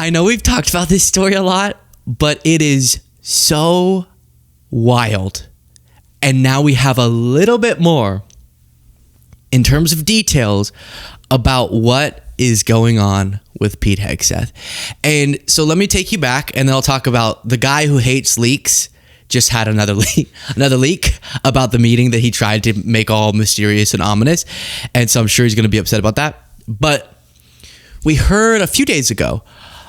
I know we've talked about this story a lot, but it is so wild. And now we have a little bit more in terms of details about what is going on with Pete Hegseth. And so let me take you back, and then I'll talk about the guy who hates leaks just had another leak about the meeting that he tried to make all mysterious and ominous. And so I'm sure he's going to be upset about that. But we heard a few days ago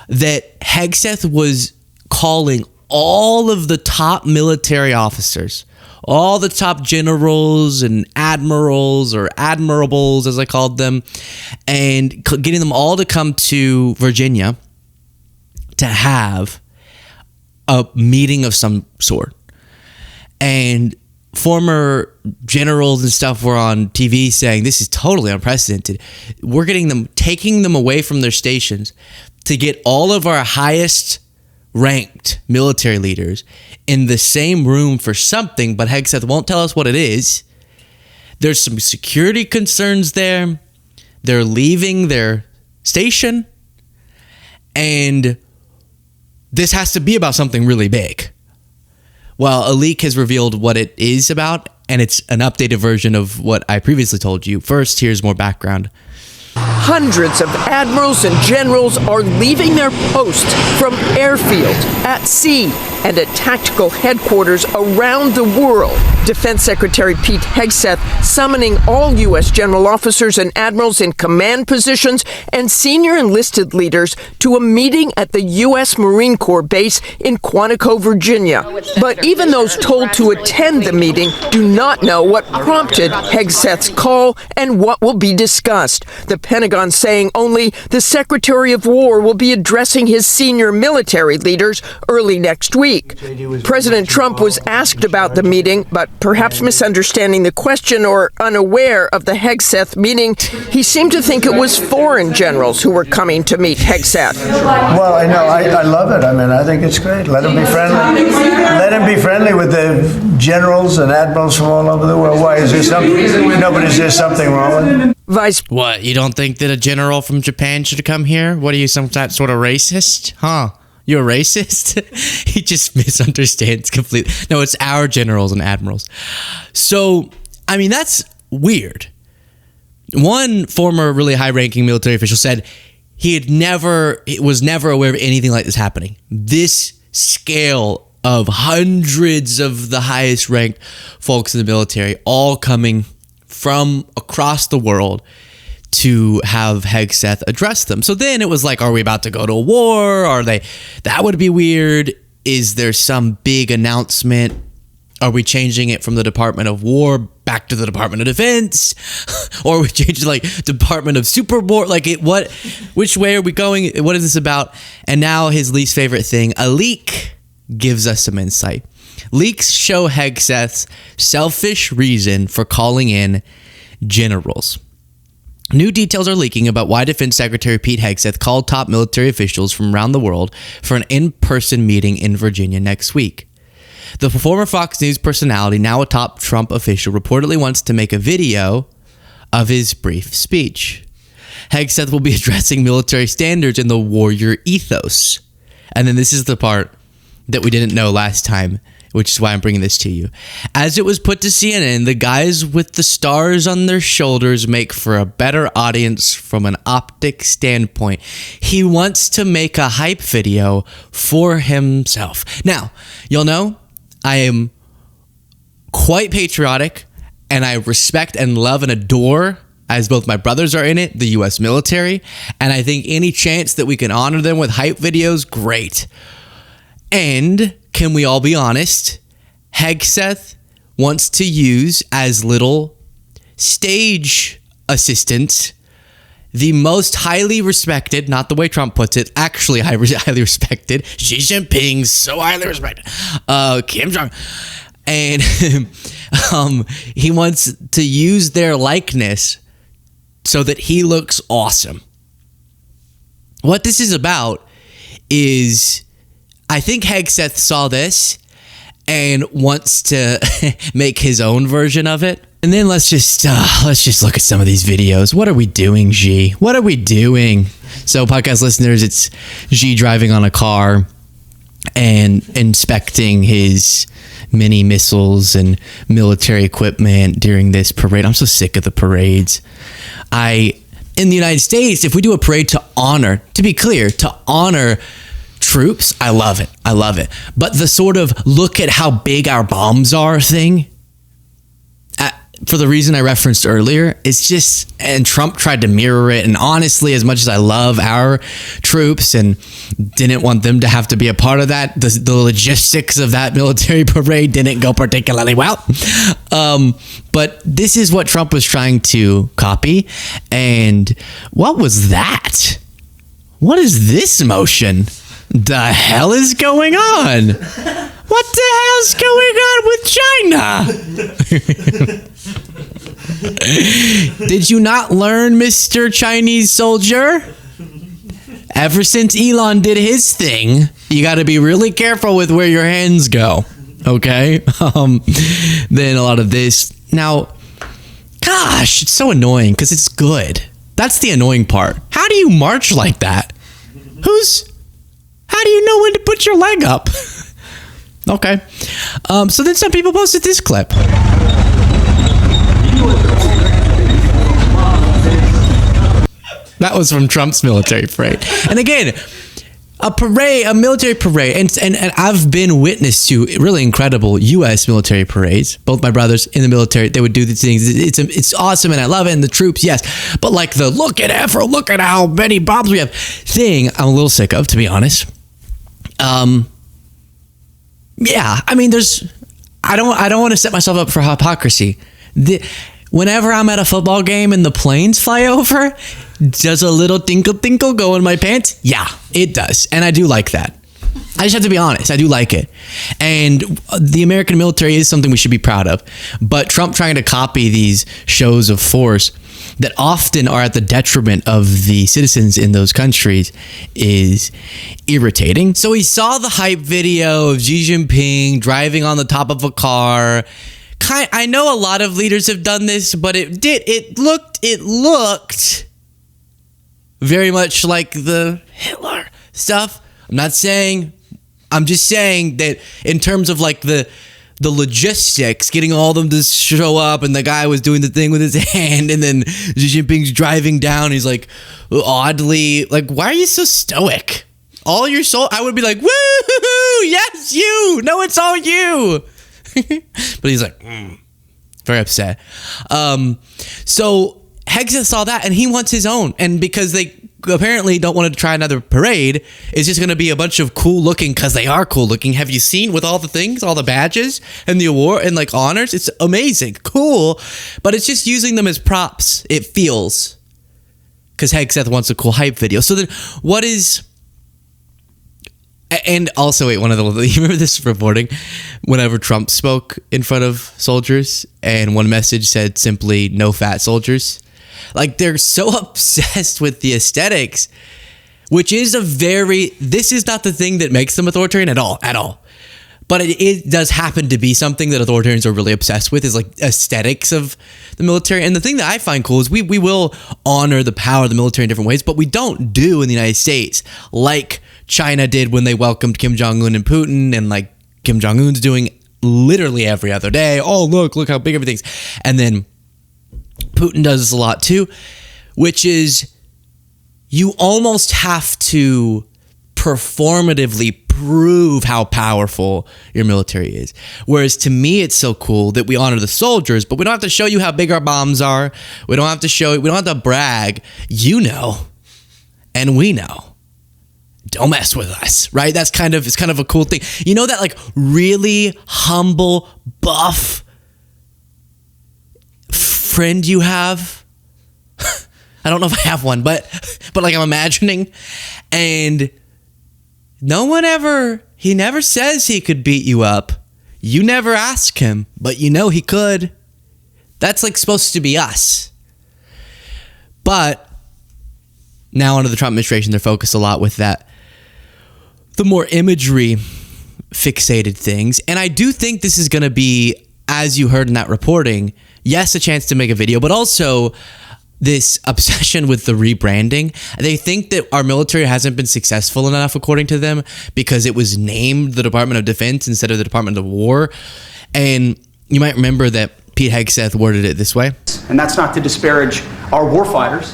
that Hegseth was calling all of the top military officers, all the top generals and admirals, or admirables as I called them, and getting them all to come to Virginia to have a meeting of some sort. And former generals and stuff were on TV saying this is totally unprecedented. We're taking them away from their stations to get all of our highest ranked military leaders in the same room for something, but Hegseth won't tell us what it is. There's some security concerns there. They're leaving their station, and this has to be about something really big. Well, a leak has revealed what it is about, and it's an updated version of what I previously told you. First, here's more background. Hundreds of admirals and generals are leaving their posts from airfields, at sea, and at tactical headquarters around the world. Defense Secretary Pete Hegseth summoning all U.S. general officers and admirals in command positions and senior enlisted leaders to a meeting at the U.S. Marine Corps base in Quantico, Virginia. But even those told to attend the meeting do not know what prompted Hegseth's call and what will be discussed. The Pentagon saying only the Secretary of War will be addressing his senior military leaders early next week. President Trump was asked about the meeting, but perhaps misunderstanding the question or unaware of the Hegseth meeting, he seemed to think it was foreign generals who were coming to meet Hegseth. Well, I know. I love it. I mean, I think it's great. Let him be friendly. Let him be friendly with the generals and admirals from all over the world. Why? Is there something? No, but is there something wrong with it? What, you don't think that a general from Japan should come here? What are you, some sort of racist? Huh? You a racist? He just misunderstands completely. No, it's our generals and admirals. So, I mean, that's weird. One former really high-ranking military official said he was never aware of anything like this happening. This scale of hundreds of the highest-ranked folks in the military all coming from across the world to have Hegseth address them. So then it was like, are we about to go to a war? That would be weird. Is there some big announcement? Are we changing it from the Department of War back to the Department of Defense? Or are we changing Department of Super War? Which way are we going? What is this about? And now his least favorite thing, a leak gives us some insight. Leaks show Hegseth's selfish reason for calling in generals. New details are leaking about why Defense Secretary Pete Hegseth called top military officials from around the world for an in-person meeting in Virginia next week. The former Fox News personality, now a top Trump official, reportedly wants to make a video of his brief speech. Hegseth will be addressing military standards and the warrior ethos. And then this is the part that we didn't know last time, which is why I'm bringing this to you. As it was put to CNN, the guys with the stars on their shoulders make for a better audience from an optic standpoint. He wants to make a hype video for himself. Now, you'll know I am quite patriotic, and I respect and love and adore, as both my brothers are in it, the U.S. military, and I think any chance that we can honor them with hype videos, great. And can we all be honest? Hegseth wants to use as little stage assistants the most highly respected, not the way Trump puts it, actually highly respected, Xi Jinping's so highly respected, Kim Jong, and he wants to use their likeness so that he looks awesome. What this is about is, I think Hegseth saw this and wants to make his own version of it. And then let's just look at some of these videos. What are we doing, G? What are we doing? So, podcast listeners, it's G driving on a car and inspecting his mini missiles and military equipment during this parade. I'm so sick of the parades. In the United States, if we do a parade to be clear, to honor troops, I love it. I love it. But the sort of look at how big our bombs are thing, for the reason I referenced earlier, it's just, and Trump tried to mirror it. And honestly, as much as I love our troops and didn't want them to have to be a part of that, the logistics of that military parade didn't go particularly well. But this is what Trump was trying to copy. And what was that? What is this motion? The hell is going on? What the hell's going on with China? Did you not learn, Mr. Chinese soldier? Ever since Elon did his thing, you got to be really careful with where your hands go. Okay? Then a lot of this. Now, gosh, it's so annoying because it's good. That's the annoying part. How do you march like that? How do you know when to put your leg up? Okay. So then some people posted this clip. That was from Trump's military parade. And again, a military parade, and I've been witness to really incredible U.S. military parades. Both my brothers in the military, they would do these things. It's awesome, and I love it. And the troops, yes, but like the look at how many bombs we have thing, I'm a little sick of, to be honest. Yeah, I mean, I don't want to set myself up for hypocrisy. Whenever I'm at a football game and the planes fly over, does a little tinkle go in my pants? Yeah, it does. And I do like that. I just have to be honest. I do like it. And the American military is something we should be proud of. But Trump trying to copy these shows of force that often are at the detriment of the citizens in those countries is irritating. So we saw the hype video of Xi Jinping driving on the top of a car. I know a lot of leaders have done this, but it looked very much like the Hitler stuff. I'm just saying that in terms of like the logistics, getting all of them to show up, and the guy was doing the thing with his hand, and then Xi Jinping's driving down. He's like oddly like, why are you so stoic? All your soul, I would be like, woo, yes, you. No, it's all you. But he's like, very upset. So Hegseth saw that, and he wants his own. And because they apparently don't want to try another parade, it's just going to be a bunch of cool looking, because they are cool looking. Have you seen with all the things, all the badges and the award and like honors? It's amazing, cool, but it's just using them as props. It feels, because Hegseth wants a cool hype video. So then what is... And also, wait, you remember this reporting whenever Trump spoke in front of soldiers and one message said simply, no fat soldiers? Like, they're so obsessed with the aesthetics, which is this is not the thing that makes them authoritarian at all. But it does happen to be something that authoritarians are really obsessed with, is like aesthetics of the military. And the thing that I find cool is we will honor the power of the military in different ways, but we don't do in the United States like China did when they welcomed Kim Jong-un and Putin, and like Kim Jong-un's doing literally every other day. Oh, look how big everything's. And then Putin does this a lot too, which is you almost have to performatively prove how powerful your military is. Whereas to me, it's so cool that we honor the soldiers, but we don't have to show you how big our bombs are. We don't have to brag. You know, and we know. Don't mess with us, right? It's kind of a cool thing. You know, that like really humble, buff friend you have? I don't know if I have one, but like I'm imagining. And he never says he could beat you up. You never ask him, but you know he could. That's like supposed to be us. But now under the Trump administration, they're focused a lot with that, the more imagery fixated things. And I do think this is going to be, as you heard in that reporting, yes, a chance to make a video, but also this obsession with the rebranding. They think that our military hasn't been successful enough, according to them, because it was named the Department of Defense instead of the Department of War. And you might remember that Pete Hegseth worded it this way. And that's not to disparage our warfighters,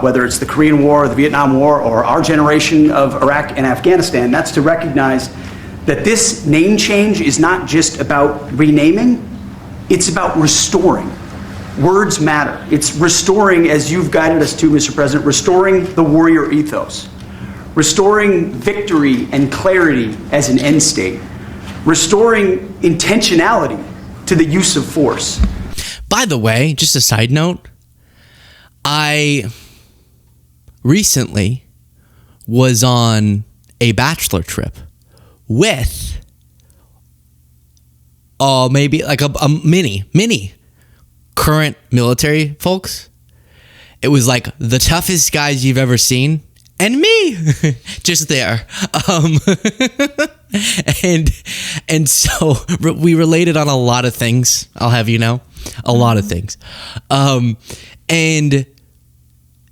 whether it's the Korean War, or the Vietnam War, or our generation of Iraq and Afghanistan. That's to recognize that this name change is not just about renaming, it's about restoring. Words matter. It's restoring, as you've guided us to, Mr. President, restoring the warrior ethos, restoring victory and clarity as an end state, restoring intentionality to the use of force. By the way, just a side note, I recently was on a bachelor trip with maybe like a mini current military folks. It was like the toughest guys you've ever seen, and me just there. And so we related on a lot of things, I'll have you know, a lot of things. And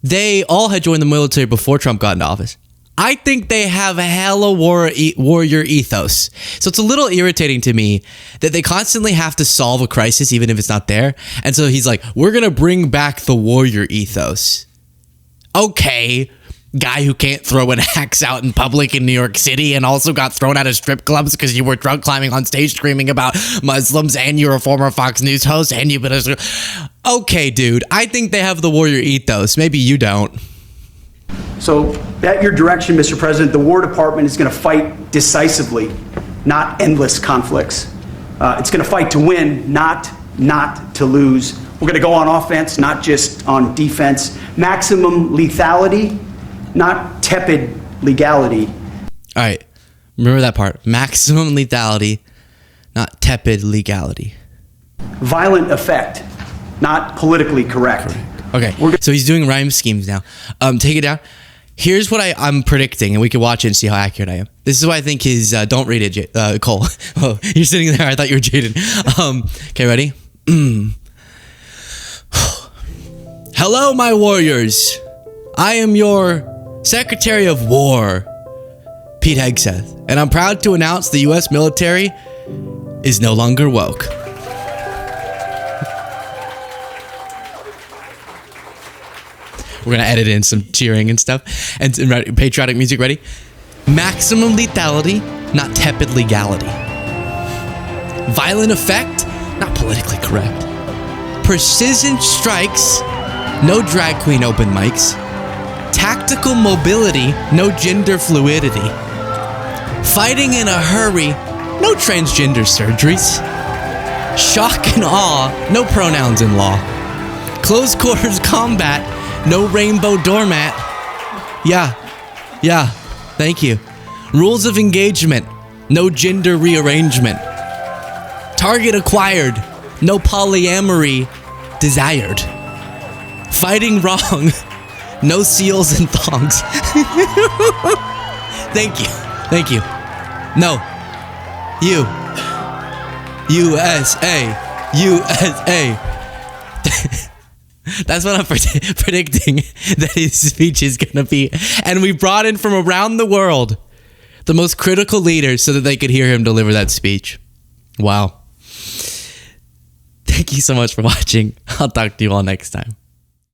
they all had joined the military before Trump got into office. I think they have a hella warrior ethos. So it's a little irritating to me that they constantly have to solve a crisis even if it's not there. And so he's like, we're going to bring back the warrior ethos. Okay, guy who can't throw an axe out in public in New York City and also got thrown out of strip clubs because you were drunk climbing on stage screaming about Muslims and you're a former Fox News host and you've been okay, dude, I think they have the warrior ethos. Maybe you don't. So at your direction, Mr. President, the War Department is going to fight decisively, not endless conflicts. It's going to fight to win, not to lose. We're going to go on offense, not just on defense. Maximum lethality, not tepid legality. All right. Remember that part. Maximum lethality, not tepid legality. Violent effect, not politically correct. Okay. So he's doing rhyme schemes now. Take it down. Here's what I'm predicting, and we can watch it and see how accurate I am. This is why I think his... don't read it, Cole. Oh, you're sitting there. I thought you were Jaden. Okay, ready? Hello, my warriors. I am your Secretary of War, Pete Hegseth, and I'm proud to announce the U.S. military is no longer woke. We're going to edit in some cheering and stuff and patriotic music. Ready? Maximum lethality, not tepid legality. Violent effect, not politically correct. Precision strikes, no drag queen open mics. Tactical mobility, no gender fluidity. Fighting in a hurry, no transgender surgeries. Shock and awe, no pronouns in law. Close quarters combat, no rainbow doormat. Yeah, thank you. Rules of engagement, no gender rearrangement. Target acquired, no polyamory desired. Fighting wrong, no seals and thongs. Thank you. No. USA. That's what I'm predicting that his speech is going to be. And we brought in from around the world the most critical leaders so that they could hear him deliver that speech. Wow. Thank you so much for watching. I'll talk to you all next time.